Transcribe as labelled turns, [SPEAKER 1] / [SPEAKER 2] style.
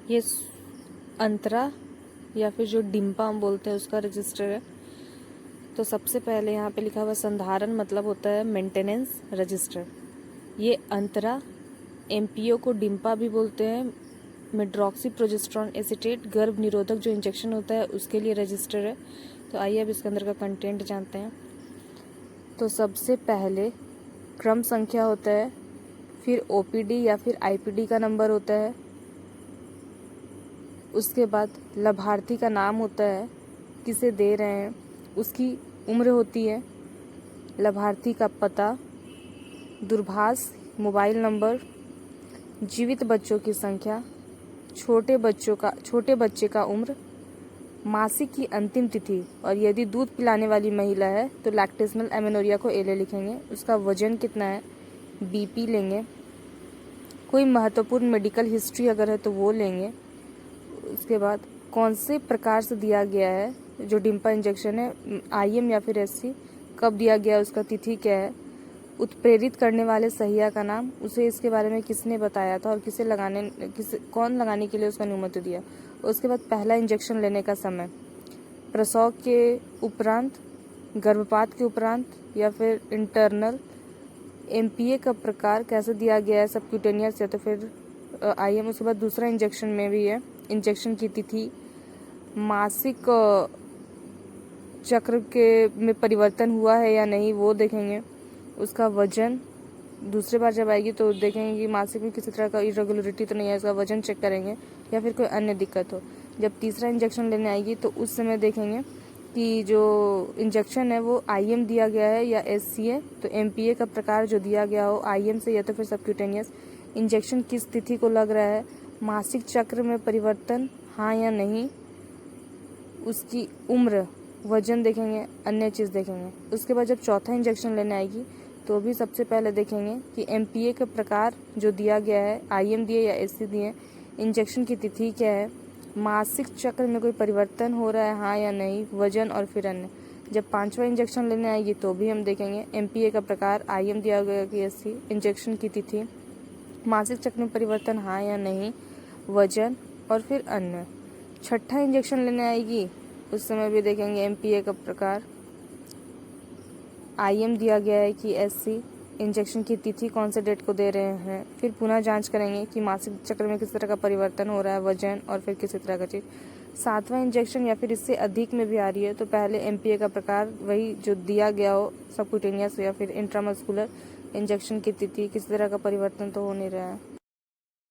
[SPEAKER 1] ये अंतरा या फिर जो डिम्पा हम बोलते हैं उसका रजिस्टर है। तो सबसे पहले यहाँ पे लिखा हुआ संधारण मतलब होता है मेंटेनेंस रजिस्टर। ये अंतरा एमपीओ को डिम्पा भी बोलते हैं। मेड्रॉक्सी प्रोजेस्टेरॉन एसीटेट गर्भ निरोधक जो इंजेक्शन होता है उसके लिए रजिस्टर है। तो आइए अब इसके अंदर का कंटेंट जानते हैं। तो सबसे पहले क्रम संख्या होता है, फिर ओपीडी या फिर आईपीडी का नंबर होता है, उसके बाद लाभार्थी का नाम होता है, किसे दे रहे हैं उसकी उम्र होती है, लाभार्थी का पता, दूरभाष मोबाइल नंबर, जीवित बच्चों की संख्या, छोटे बच्चे का उम्र, मासिक की अंतिम तिथि, और यदि दूध पिलाने वाली महिला है तो लैक्टेशनल एमेनोरिया को एले लिखेंगे। उसका वजन कितना है, बीपी लेंगे, कोई महत्वपूर्ण मेडिकल हिस्ट्री अगर है तो वो लेंगे। उसके बाद कौन से प्रकार से दिया गया है, जो डिम्पा इंजेक्शन है आईएम या फिर एससी, कब दिया गया है, उसका तिथि क्या है, उत्प्रेरित करने वाले सहिया का नाम, उसे इसके बारे में किसने बताया था और कौन लगाने के लिए उसका अनुमति दिया। उसके बाद पहला इंजेक्शन लेने का समय, प्रसव के उपरांत, गर्भपात के उपरांत या फिर इंटरनल, एमपीए का प्रकार कैसे दिया गया है, सबक्यूटेनियस या तो फिर आईएम। उसके बाद दूसरा इंजेक्शन में भी है, इंजेक्शन की तिथि, मासिक चक्र के में परिवर्तन हुआ है या नहीं वो देखेंगे। उसका वजन दूसरी बार जब आएगी तो देखेंगे कि मासिक में किसी तरह का इरेगुलरिटी तो नहीं है, उसका वजन चेक करेंगे या फिर कोई अन्य दिक्कत हो। जब तीसरा इंजेक्शन लेने आएगी तो उस समय देखेंगे कि जो इंजेक्शन है वो आईएम दिया गया है या एससी है। तो एमपीए का प्रकार जो दिया गया हो आईएम से या तो फिर सबक्यूटेनियस, इंजेक्शन किस तिथि को लग रहा है, मासिक चक्र में परिवर्तन हाँ या नहीं, उसकी उम्र, वजन देखेंगे, अन्य चीज़ देखेंगे। उसके बाद जब चौथा इंजेक्शन लेने आएगी तो भी सबसे पहले देखेंगे कि एमपीए का प्रकार जो दिया गया है आईएम दिए या एससी दिए, इंजेक्शन की तिथि क्या है, मासिक चक्र में कोई परिवर्तन हो रहा है हाँ या नहीं, वजन और फिर अन्य। जब पांचवा इंजेक्शन लेने आएगी तो भी हम देखेंगे एमपीए का प्रकार आईएम दिया गया कि एससी, इंजेक्शन की तिथि, मासिक चक्र में परिवर्तन हाँ या नहीं, वजन और फिर अन्य। छठा इंजेक्शन लेने आएगी उस समय भी देखेंगे एमपीए का प्रकार आईएम दिया गया है कि एससी, इंजेक्शन की तिथि कौन से डेट को दे रहे हैं, फिर पुनः जांच करेंगे कि मासिक चक्र में किस तरह का परिवर्तन हो रहा है, वजन और फिर किसी तरह का चीज़। सातवां इंजेक्शन या फिर इससे अधिक में भी आ रही है तो पहले एमपीए का प्रकार वही जो दिया गया हो, सबक्यूटेनियस या फिर इंट्रामस्कुलर, इंजेक्शन की तिथि किसी तरह का परिवर्तन तो हो नहीं रहा है।